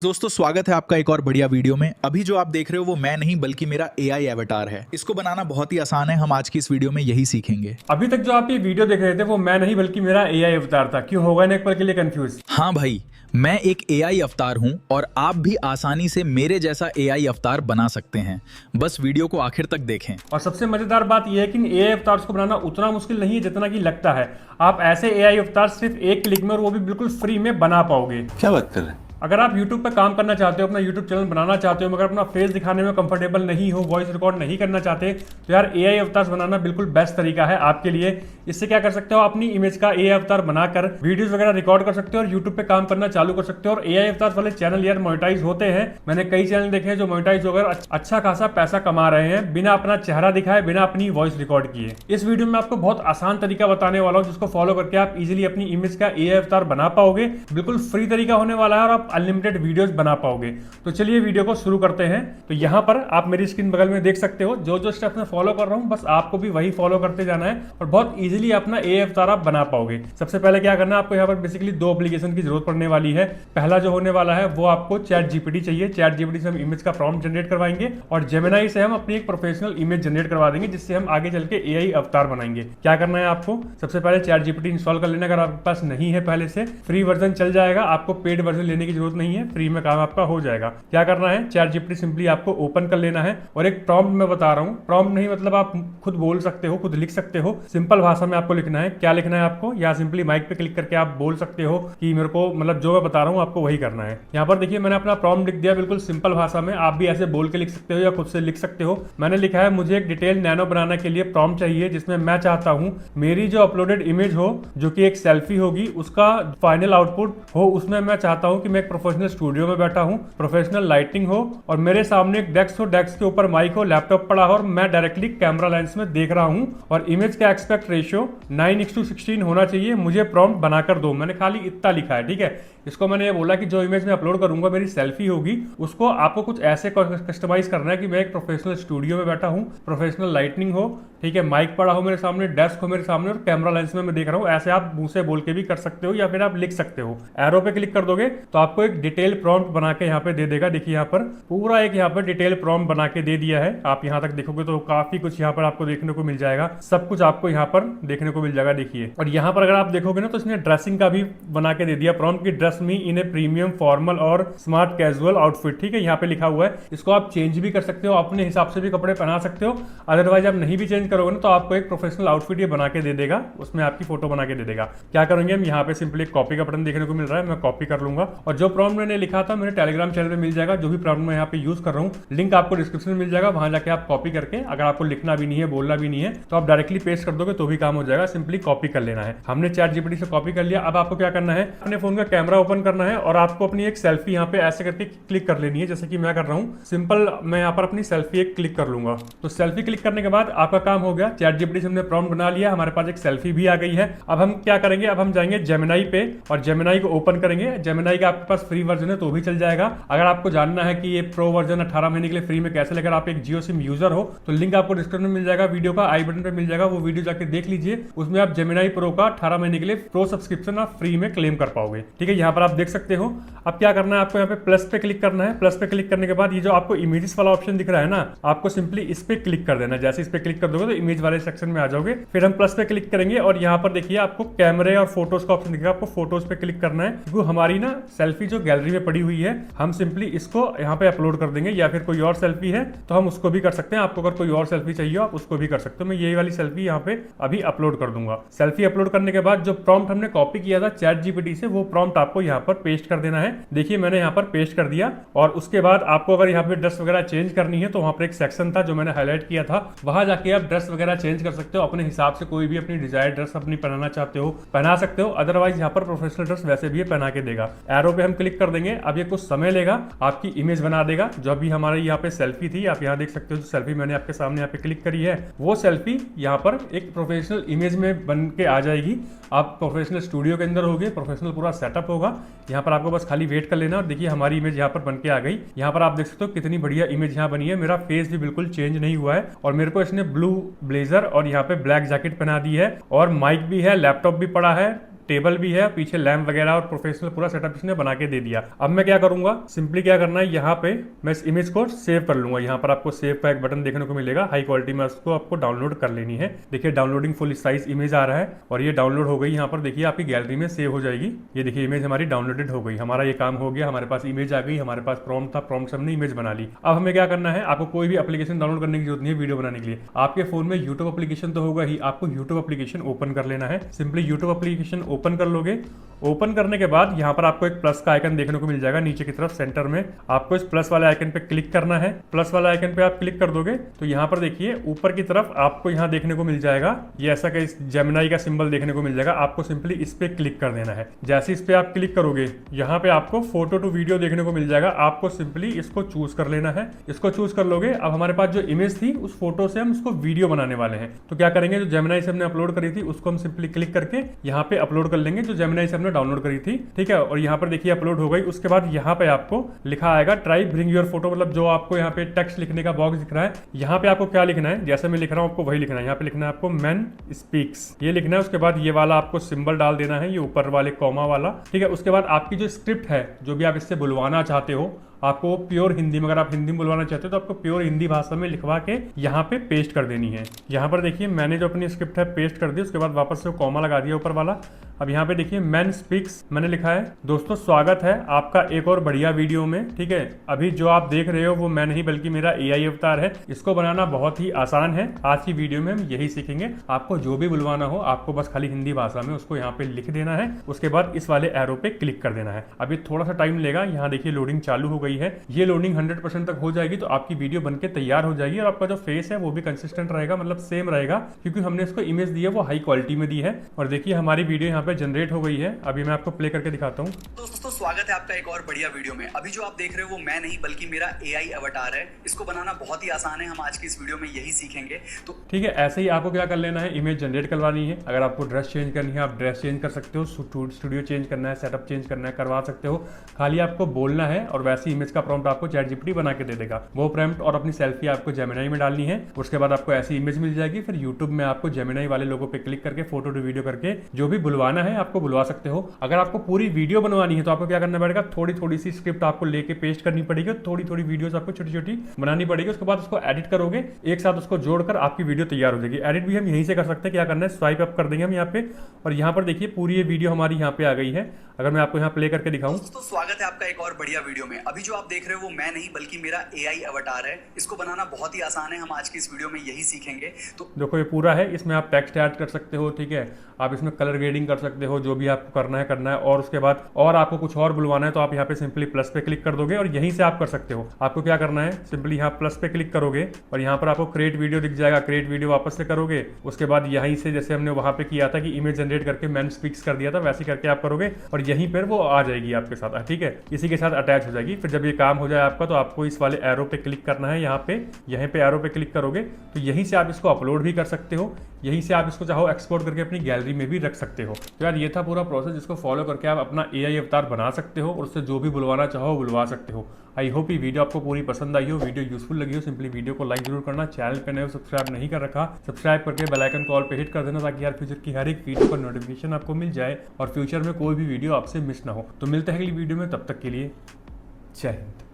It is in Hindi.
दोस्तों स्वागत है आपका एक और बढ़िया वीडियो में। अभी जो आप देख रहे हो वो मैं नहीं बल्कि मेरा एआई एवतार है। इसको बनाना बहुत ही आसान है, हम आज की इस वीडियो में यही सीखेंगे। अभी तक जो आप ये वीडियो देख रहे थे वो मैं नहीं बल्कि मेरा एआई अवतार था। क्यों होगा ना एक पल के लिए कंफ्यूज? हाँ भाई, मैं एक एआई अवतार हूँ और आप भी आसानी से मेरे जैसा एआई अवतार बना सकते हैं। बस वीडियो को आखिर तक देखें। और सबसे मजेदार बात यह है कि एआई अवतार को बनाना उतना मुश्किल नहीं है जितना कि लगता है। आप ऐसे एआई अवतार सिर्फ एक क्लिक में और वो भी बिल्कुल फ्री में बना पाओगे। क्या बात कर रहे हैं? अगर आप YouTube पर काम करना चाहते हो, अपना YouTube चैनल बनाना चाहते हो, मगर अपना फेस दिखाने में कंफर्टेबल नहीं हो, वॉइस रिकॉर्ड नहीं करना चाहते, तो यार एआई अवतार बनाना बिल्कुल बेस्ट तरीका है आपके लिए। इससे क्या कर सकते हो, अपनी इमेज का एआई अवतार बनाकर वीडियोस वगैरह रिकॉर्ड कर सकते हो और YouTube पे काम करना चालू कर सकते हो। और एआई अवतार वाले चैनल यार मोनेटाइज होते हैं। मैंने कई चैनल देखे हैं जो मोनेटाइज होकर अच्छा खासा पैसा कमा रहे हैं बिना अपना चेहरा दिखाए, बिना अपनी वॉइस रिकॉर्ड किए। इस वीडियो में आपको बहुत आसान तरीका बताने वाला हूँ जिसको फॉलो करके आप इजिली अपनी इमेज का एआई अवतार बना पाओगे। बिल्कुल फ्री तरीका होने वाला है और आप अनलिमिटेड वीडियो बना पाओगे। तो चलिए वीडियो को शुरू करते हैं। तो यहां पर आप मेरी स्क्रीन बगल में देख सकते हो जो जो स्टेप्स मैं फॉलो कर रहा हूं, बस आपको भी वही फॉलो करते जाना है और बहुत इजीली अपना एआई अवतार आप बना पाओगे। सबसे पहले क्या करना है, आपको यहां पर बेसिकली दो एप्लीकेशन की जरूरत पड़ने वाली है। पहला जो होने वाला है वो आपको चैट जीपीटी चाहिए। चैट जीपीटी से हम इमेज का प्रॉम्प्ट जनरेट करवाएंगे और जेमिनाई से हम अपनी एक प्रोफेशनल इमेज जनरेट करवा देंगे जिससे हम आगे चल के एआई अवतार बनाएंगे। क्या करना है आपको, सबसे पहले चैट जीपीटी इंस्टॉल कर लेना। अगर आपके पास नहीं है पहले से, फ्री वर्जन चल जाएगा, आपको पेड वर्जन लेने की जरूरत नहीं है, फ्री में काम आपका हो जाएगा। क्या करना है, चैट जीपीटी सिंपली आपको ओपन कर लेना है और एक प्रॉम्प्ट मैं बता रहा हूं। प्रॉम्प्ट नहीं मतलब आप खुद बोल सकते हो, खुद लिख सकते हो। सिंपल भाषा में आपको लिखना है। क्या लिखना है आपको, या सिंपली माइक पे क्लिक करके आप बोल सकते हो कि मेरे को मतलब जो मैं बता रहा हूं आपको वही करना है। यहाँ पर देखिए मैंने अपना प्रॉम्प्ट लिख दिया बिल्कुल सिंपल भाषा में। आप भी ऐसे बोल के लिख सकते हो या खुद से लिख सकते हो। मैंने लिखा है मुझे एक डिटेल नैनो बनाने के लिए प्रॉम्प्ट चाहिए जिसमें मैं चाहता हूं मेरी जो अपलोडेड इमेज हो जो कि एक सेल्फी होगी उसका फाइनल आउटपुट हो, उसमें मैं चाहता हूं कि मैं एक प्रोफेशनल स्टूडियो में बैठा हूं, प्रोफेशनल लाइटिंग हो और मेरे सामने एक डेस्क हो, डेस्क के ऊपर माइक हो, लैपटॉप पड़ा हो और मैं डायरेक्टली कैमरा लेंस में देख रहा हूं और इमेज का एक्सपेक्ट रेशियो 9:16 होना चाहिए। मुझे प्रॉम्प्ट बनाकर दो। मैंने खाली इतना लिखा है, ठीक है। इसको मैंने ये बोला कि जो इमेज में अपलोड करूंगा मेरी सेल्फी होगी, उसको आपको कुछ ऐसे कस्टमाइज करना है कि मैं एक प्रोफेशनल स्टूडियो में बैठा हूं, प्रोफेशनल लाइटनिंग हो, ठीक है, माइक पड़ा हो मेरे सामने, डेस्क हो मेरे सामने और कैमरा लेंस में मैं देख रहा हूं। ऐसे आप मुंह से बोल के भी कर सकते हो या फिर आप लिख सकते हो। एरो पे क्लिक कर दोगे तो आपको एक डिटेल प्रॉम्प्ट बना के यहाँ पे दे देगा। देखिए यहाँ पर पूरा एक यहाँ पर डिटेल प्रॉम्प्ट बना के दे दिया है। आप यहाँ तक देखोगे तो काफी कुछ यहाँ पर आपको देखने को मिल जाएगा। सब कुछ आपको यहाँ पर देखने को मिल जाएगा। देखिए, और यहाँ पर अगर आप देखोगे ना तो इसने ड्रेसिंग का भी बना के दे दिया प्रॉम्प्ट की, ड्रेस मी इन ए प्रीमियम फॉर्मल और स्मार्ट कैजुअल आउटफिट, ठीक है, यहाँ पे लिखा हुआ है। इसको आप चेंज भी कर सकते हो, अपने हिसाब से भी कपड़े पहना सकते हो। अदरवाइज आप नहीं भी चेंज करोगे ना तो आपको एक प्रोफेशनल आउटफिट ये बना के दे देगा, उसमें आपकी फोटो बना के दे देगा। क्या करेंगे हम, यहाँ पे सिंपली एक कॉपी का बटन देखने को मिल रहा है, मैं कॉपी कर लूंगा और जो प्रॉम्प्ट मैंने लिखा था मेरे टेलीग्राम चैनल पे मिल जाएगा। जो भी प्रॉम्प्ट मैं यहाँ पे यूज कर रहा हूँ लिंक आपको डिस्क्रिप्शन में मिल जाएगा, वहां जाके आप कॉपी करके, अगर आपको लिखना भी नहीं है बोलना भी नहीं है तो आप डायरेक्टली पेस्ट कर दोगे तो भी काम हो जाएगा। सिंपली कॉपी कर लेना है। हमने चैट जीपीटी से कॉपी कर लिया। अब आपको क्या करना है, अपने फोन का कैमरा ओपन करना है और आपको अपनी एक सेल्फी यहाँ पे ऐसे करके क्लिक कर लेनी है जैसे कि मैं कर रहा हूँ। सिंपल मैं यहाँ पर अपनी सेल्फी एक क्लिक कर लूंगा। तो सेल्फी क्लिक करने के बाद आपका काम हो गया। चैट जीपीटी से हमने प्रॉम्प्ट बना लिया, हमारे पास एक सेल्फी भी आ गई है। अब हम क्या करेंगे, अब हम जाएंगे जेमिनाई पे और जेमिनाई को ओपन करेंगे। जेमिनाई का आपके पास फ्री वर्जन है तो भी चल जाएगा। अगर आपको जानना है कि ये प्रो वर्जन 18 महीने के लिए फ्री में कैसे लेकर, आप एक जियो सिम यूजर हो तो लिंक आपको डिस्क्रिप्शन में मिल जाएगा, वीडियो का आई बटन पे मिल जाएगा, वो वीडियो जाके देख लीजिए। उसमें आप जेमिनाई प्रो का 18 महीने के लिए प्रो सब्सक्रिप्शन आप फ्री में क्लेम कर पाओगे, ठीक है। यहाँ पर आप देख सकते हो। अब क्या करना है, आपको यहाँ पे प्लस पे क्लिक करना है। प्लस पे क्लिक करने के बाद ये जो आपको इमेजेस वाला ऑप्शन दिख रहा है ना, आपको सिंपली इस पे क्लिक कर देना है। जैसे इस पे क्लिक कर दोगे तो इमेज वाले सेक्शन में आ जाओगे। फिर हम प्लस पे क्लिक करेंगे और यहाँ पर देखिए आपको कैमरे और फोटोज का ऑप्शन दिखेगा, आपको फोटोज पे क्लिक करना है क्योंकि हमारी ना सेल्फी जो गैलरी में पड़ी हुई है हम सिंपली इसको यहाँ पे अपलोड कर देंगे, या फिर कोई और सेल्फी है तो हम उसको भी कर सकते हैं। आपको अगर कोई और सेल्फी चाहिए आप उसको भी कर सकते हो। मैं यही वाली सेल्फी यहाँ पे अभी अपलोड कर दूंगा। सेल्फी अपलोड करने के बाद जो प्रॉम्प्ट हमने कॉपी किया था चैट जीपीटी से, वो प्रॉम्प्ट आपको यहाँ पर पेस्ट कर देना है। देखिए मैंने यहाँ पर पेस्ट कर दिया और उसके बाद आपको अगर यहाँ पे ड्रेस वगैरह चेंज करनी है तो वहां पर एक सेक्शन था जो मैंने हाईलाइट किया था, वहां जाके आप ड्रेस वगैरह चेंज कर सकते हो अपने हिसाब से। कोई भी अपनी डिजायर ड्रेस अपनी पहनाना चाहते हो पहना सकते हो, अदरवाइज यहाँ पर प्रोफेशनल ड्रेस वैसे भी पहना के देगा। एरो पे हम क्लिक कर देंगे। अब ये कुछ समय लेगा, आपकी इमेज बना देगा। जो अभी हमारे यहाँ पे सेल्फी थी, आप यहाँ देख सकते हो, जो सेल्फी मैंने आपके सामने यहाँ पे क्लिक करी है वो सेल्फी यहाँ पर एक प्रोफेशनल इमेज में बन के आ जाएगी। आप प्रोफेशनल स्टूडियो के अंदर होगे, प्रोफेशनल पूरा सेटअप होगा। यहाँ पर आपको बस खाली वेट कर लेना और देखिए हमारी इमेज यहाँ पर बन के आ गई। यहाँ पर आप देख सकते हो कितनी बढ़िया इमेज यहाँ बनी है। मेरा फेस भी बिल्कुल चेंज नहीं हुआ है और मेरे को इसने ब्लू ब्लेजर और यहाँ पे ब्लैक जैकेट पहना दी है और माइक भी है, लैपटॉप भी पड़ा है, टेबल भी है, पीछे लैंप वगैरह और प्रोफेशनल पूरा सेटअप इसने बना के दे दिया। अब मैं क्या करूंगा, सिंपली क्या करना है, यहाँ पे मैं इस इमेज को सेव कर लूंगा। यहाँ पर आपको सेव का एक बटन देखने को मिलेगा, हाई क्वालिटी में उसको आपको डाउनलोड कर लेनी है। देखिए डाउनलोडिंग फुल साइज इमेज आ रहा है और ये डाउनलोड हो गई। यहाँ पर देखिए आपकी गैलरी में सेव हो जाएगी। ये देखिए इमेज हमारी डाउनलोडेड हो गई, हमारा ये काम हो गया, हमारे पास इमेज आ गई, हमारे पास प्रॉम्प्ट था, प्रॉम्प्ट से हमने इमेज बना ली। अब हमें क्या करना है, आपको कोई भी एप्लीकेशन डाउनलोड करने की जरूरत नहीं है वीडियो बनाने के लिए। आपके फोन में यूट्यूब एप्लीकेशन तो होगा ही, आपको यूट्यूब एप्लीकेशन ओपन कर लेना है। सिंपली यूट्यूब एप्लीकेशन ओपन कर लोगे। ओपन करने के बाद यहाँ पर आपको एक प्लस का आइकन देखने को मिल जाएगा नीचे की तरफ सेंटर में। आपको इस प्लस वाले आइकन पे क्लिक करना है। प्लस वाले आइकन पे आप क्लिक कर दोगे तो यहाँ पर देखिए ऊपर की तरफ आपको यहाँ देखने को मिल जाएगा ये ऐसा का जेमिनाई का सिंबल देखने को मिल जाएगा। आपको सिंपली इस पे क्लिक कर देना है। जैसे इस पे आप क्लिक करोगे यहाँ पे आपको फोटो टू वीडियो देखने को मिल जाएगा। आपको सिंपली इसको चूज कर लेना है। इसको चूज कर लोगे। अब हमारे पास जो इमेज थी उस फोटो से हम उसको वीडियो बनाने वाले हैं। तो क्या करेंगे, जो जेमिनाई से हमने अपलोड करी थी उसको हम सिंपली क्लिक करके यहाँ पे अपलोड कर लेंगे, जो जेमिनाई से हमने डाउनलोड करी थी। ठीक है, और यहाँ पर देखिए अपलोड हो गई। उसके बाद यहाँ पे आपको लिखा आएगा ट्राई ब्रिंग योर फोटो, मतलब जो आपको यहाँ पे टेक्स्ट लिखने का बॉक्स दिख रहा है, यहाँ पे आपको क्या लिखना है, जैसे मैं लिख रहा हूँ आपको वही लिखना है। यहाँ पे लिखना है आपको मैन स्पीक्स, ये लिखना है। उसके बाद ये वाला आपको सिंबल डाल देना है, ये ऊपर वाले कॉमा वाला। ठीक है, उसके बाद आपकी जो स्क्रिप्ट है, जो भी आप इससे बुलवाना चाहते हो, आपको प्योर हिंदी में, अगर आप हिंदी में बुलवाना चाहते हो तो आपको प्योर हिंदी भाषा में लिखवा के यहाँ पे पेस्ट कर देनी है। यहाँ पर देखिए मैंने जो अपनी स्क्रिप्ट है पेस्ट कर दी। उसके बाद वापस से कॉमा लगा दिया ऊपर वाला। अब यहाँ पे देखिए मैन स्पीक्स मैंने लिखा है। दोस्तों स्वागत है आपका एक और बढ़िया वीडियो में। ठीक है, अभी जो आप देख रहे हो वो मैं नहीं बल्कि मेरा AI अवतार है। इसको बनाना बहुत ही आसान है। आज की वीडियो में हम यही सीखेंगे। आपको जो भी बुलवाना हो आपको बस खाली हिंदी भाषा में उसको यहाँ पे लिख देना है। उसके बाद इस वाले एरो पे क्लिक कर देना है। अभी थोड़ा सा टाइम लेगा। यहाँ देखिए लोडिंग चालू हो गई है। ये लोडिंग 100% तक हो जाएगी तो आपकी वीडियो बनके तैयार हो जाएगी और आपका जो फेस है वो भी कंसिस्टेंट रहेगा, मतलब सेम रहेगा, क्योंकि हमने इसको इमेज दी है वो हाई क्वालिटी में दी है। और देखिए हमारी वीडियो यहाँ पे जनरेट हो गई है। अभी मैं आपको प्ले करके दिखाता हूँ। दोस्तों स्वागत है आपका एक और बढ़िया वीडियो में। अभी जो आप देख रहे हो वो मैं नहीं बल्कि मेरा AI अवतार है। इसको बनाना बहुत ही आसान है, हम आज की इस वीडियो में यही सीखेंगे। तो ठीक है, ऐसे ही आपको क्या कर लेना है, इमेज जनरेट करवानी है। अगर आपको ड्रेस चेंज करनी है आप ड्रेस चेंज कर सकते हो, स्टूडियो चेंज करना है, सेटअप चेंज करना है, करवा सकते हो। खाली आपको बोलना है और वैसी इमेज का प्रॉम्प्ट आपको ChatGPT बना के दे देगा। वो प्रॉम्प्ट और अपनी सेल्फी आपको जेमिनाई में डालनी है। उसके बाद आपको ऐसी इमेज मिल जाएगी। फिर यूट्यूब में आपको जेमिनाई वाले लोगों पे क्लिक करके फोटो टू वीडियो करके जो भी बुलवाना है आपको बुलवा सकते हो। अगर आपको पूरी वीडियो बनवानी है तो आपको क्या करना पड़ेगा, थोड़ी थोड़ी सी स्क्रिप्ट आपको लेके पेस्ट करनी पड़ेगी, थोड़ी थोड़ी वीडियोस आपको छोटी छोटी बनानी पड़ेगी। उसके बाद उसको एडिट करोगे, एक साथ उसको जोड़कर आपकी वीडियो तैयार हो जाएगी। एडिट भी हम यहीं से कर सकते हैं। क्या करना है, स्वाइप अप कर देंगे हम यहाँ पे और यहाँ पर देखिए पूरी ये वीडियो हमारी यहाँ पे आ गई है। अगर मैं आपको यहाँ प्ले करके दिखाऊं। दोस्तों स्वागत है आपका एक और बढ़िया वीडियो में। अभी जो आप देख रहे हो वो मैं नहीं बल्कि मेरा AI अवतार है। इसको बनाना बहुत ही आसान है, हम आज की इस वीडियो में यही सीखेंगे। तो देखो ये पूरा है, इसमें आप टेक्स्ट ऐड कर सकते हो। ठीक है, आप इसमें कलर ग्रेडिंग कर सकते हो, जो भी आपको करना है। और उसके बाद और आपको कुछ और बुलवाना है तो आप यहाँ पे सिंपली प्लस पे क्लिक कर दोगे और यहीं से आप कर सकते हो। आपको क्या करना है, सिंपली यहाँ प्लस पे क्लिक करोगे और यहाँ पर आपको क्रिएट वीडियो दिख जाएगा। क्रिएट वीडियो वापस से करोगे। उसके बाद यहीं से जैसे हमने वहां पे किया था कि इमेज जनरेट करके मैन स्पीक्स कर दिया था, वैसे करके आप करोगे और यहीं पर वो आ जाएगी आपके साथ। ठीक है, इसी के साथ अटैच हो जाएगी। फिर जब ये काम हो जाए आपका तो आपको इस वाले एरो पे क्लिक करना है। यहाँ पे एरो पे क्लिक करोगे तो यहीं से आप इसको अपलोड भी कर सकते हो। यहीं से आप इसको चाहो एक्सपोर्ट करके अपनी गैलरी में भी रख सकते हो। तो यार ये था पूरा प्रोसेस, जिसको फॉलो करके आप अपना AI अवतार बना सकते हो और उससे जो भी बुलवाना चाहो बुलवा सकते हो। आई होप ये वीडियो आपको पूरी पसंद आई हो, वीडियो यूजफुल लगी हो। सिंपली वीडियो को लाइक जरूर करना, चैनल पे नए हो सब्सक्राइब नहीं कर रखा सब्सक्राइब करके बेल आइकन कॉल पे हिट कर देना, ताकि यार फ्यूचर की हर एक वीडियो का नोटिफिकेशन आपको मिल जाए और फ्यूचर में कोई भी वीडियो आपसे मिस ना हो। तो मिलते हैं अगली वीडियो में, तब तक के लिए जय हिंद।